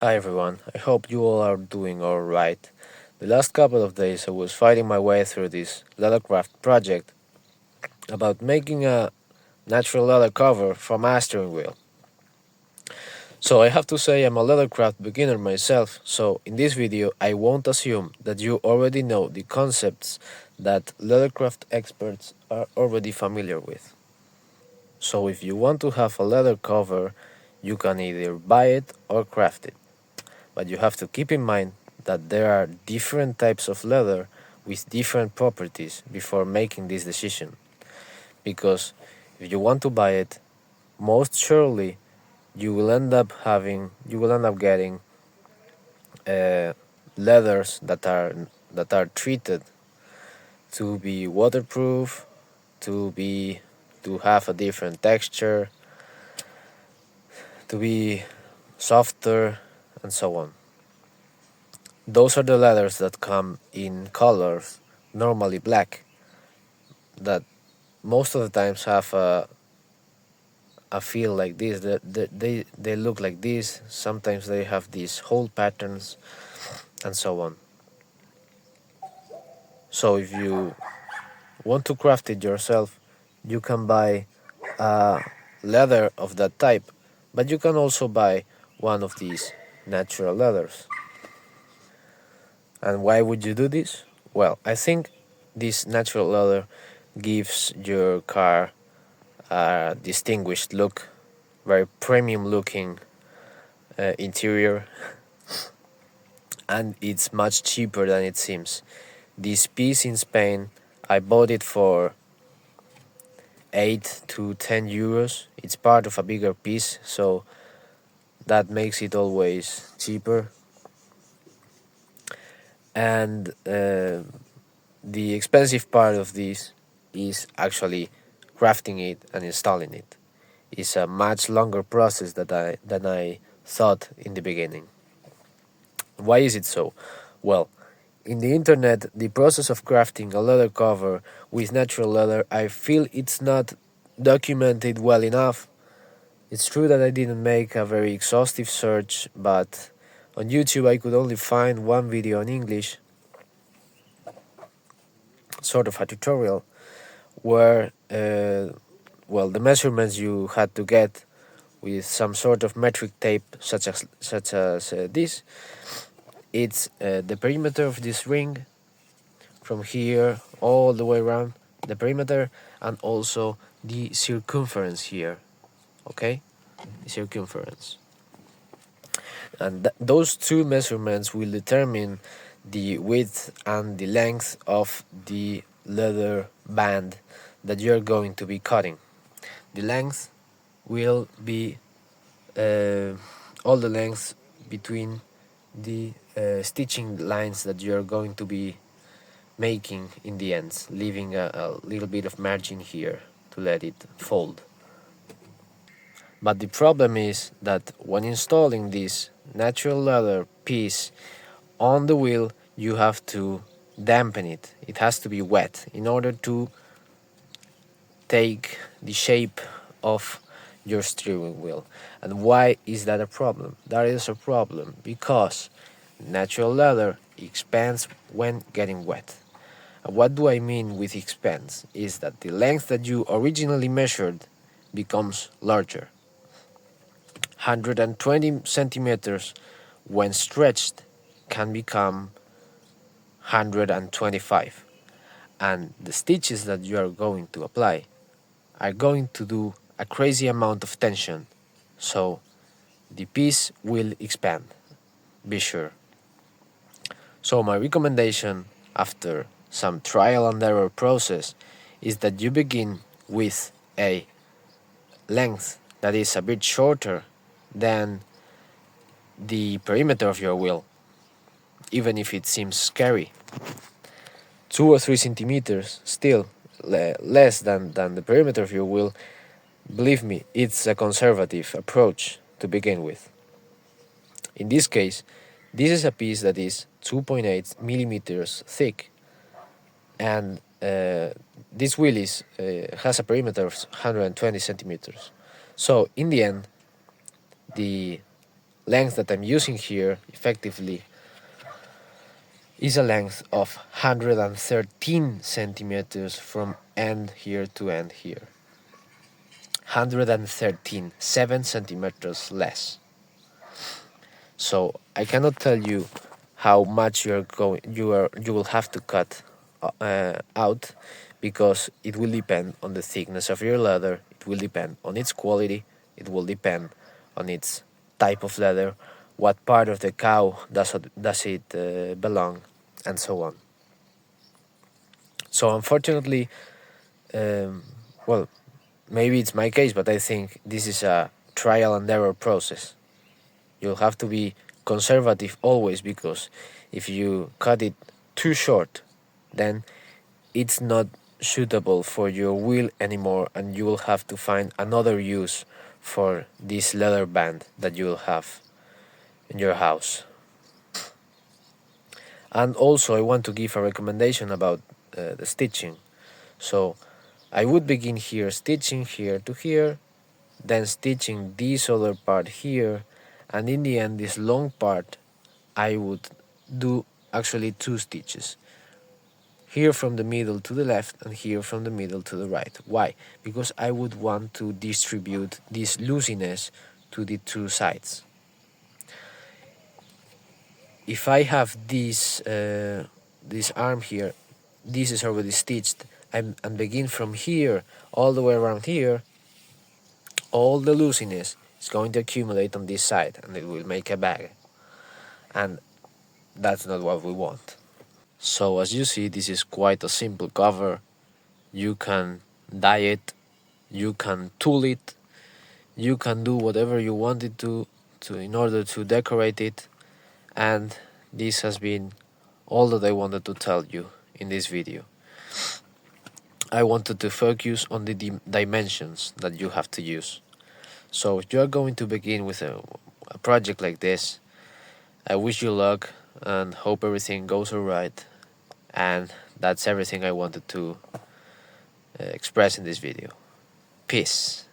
Hi everyone, I hope you all are doing alright. The last couple of days I was fighting my way through this leathercraft project about making a natural leather cover for my steering wheel. So I have to say I'm a leathercraft beginner myself, so in this video I won't assume that you already know the concepts that leathercraft experts are already familiar with. So if you want to have a leather cover, you can either buy it or craft it. But you have to keep in mind that there are different types of leather with different properties before making this decision. Because if you want to buy it, most surely you will end up getting leathers that are treated to be waterproof, to be to have a different texture, to be softer, and so on. Those are the leathers that come in colors, normally black, that most of the times have a feel like this. They look like this. Sometimes they have these hole patterns and so on. So if you want to craft it yourself, you can buy leather of that type, but you can also buy one of these natural leathers. And why would you do this? Well, I think this natural leather gives your car a distinguished look, very premium looking interior, and it's much cheaper than it seems. This piece in Spain, I bought it for 8 to 10 euros. It's part of a bigger piece, so that makes it always cheaper. And the expensive part of this is actually crafting it and installing it. It's a much longer process than I thought in the beginning. Why is it so? Well, in the internet, the process of crafting a leather cover with natural leather, I feel it's not documented well enough. It's true that I didn't make a very exhaustive search, but on YouTube I could only find one video in English, sort of a tutorial, where the measurements you had to get with some sort of metric tape, such as this. It's the perimeter of this ring from here all the way around the perimeter, and also the circumference here. Okay, the circumference, and those two measurements will determine the width and the length of the leather band that you're going to be cutting. The length will be all the length between the stitching lines that you're going to be making in the ends, leaving a little bit of margin here to let it fold. But the problem is that when installing this natural leather piece on the wheel, you have to dampen it. It has to be wet in order to take the shape of your steering wheel. And why is that a problem? That is a problem because natural leather expands when getting wet. And what do I mean with expands? Is that the length that you originally measured becomes larger. 120 centimeters when stretched can become 125, and the stitches that you are going to apply are going to do a crazy amount of tension, so the piece will expand, be sure. So my recommendation after some trial and error process is that you begin with a length that is a bit shorter than the perimeter of your wheel, even if it seems scary. 2 or 3 centimeters, still less than the perimeter of your wheel. Believe me, it's a conservative approach to begin with. In this case, this is a piece that is 2.8 millimeters thick, and this wheel has a perimeter of 120 centimeters. So in the end, the length that I'm using here effectively is a length of 113 centimeters from end here to end here. 113, 7 centimeters less. So I cannot tell you how much you will have to cut out, because it will depend on the thickness of your leather, it will depend on its quality, it will depend on its type of leather, what part of the cow does it belong, and so on. So unfortunately, well, maybe it's my case, but I think this is a trial and error process. You'll have to be conservative always, because if you cut it too short, then it's not suitable for your wheel anymore, and you will have to find another use for this leather band that you'll have in your house. And also I want to give a recommendation about the stitching. So I would begin here, stitching here to here, then stitching this other part here, and in the end, this long part, I would do actually 2 stitches. Here from the middle to the left, and here from the middle to the right. Why? Because I would want to distribute this looseness to the 2 sides. If I have this arm here, this is already stitched, and begin from here all the way around here, all the looseness is going to accumulate on this side, and it will make a bag. And that's not what we want. So as you see, this is quite a simple cover. You can dye it, you can tool it, you can do whatever you want it to in order to decorate it. And this has been all that I wanted to tell you in this video. I wanted to focus on the dimensions that you have to use. So if you are going to begin with a project like this, I wish you luck and hope everything goes alright. And that's everything I wanted to express in this video. Peace.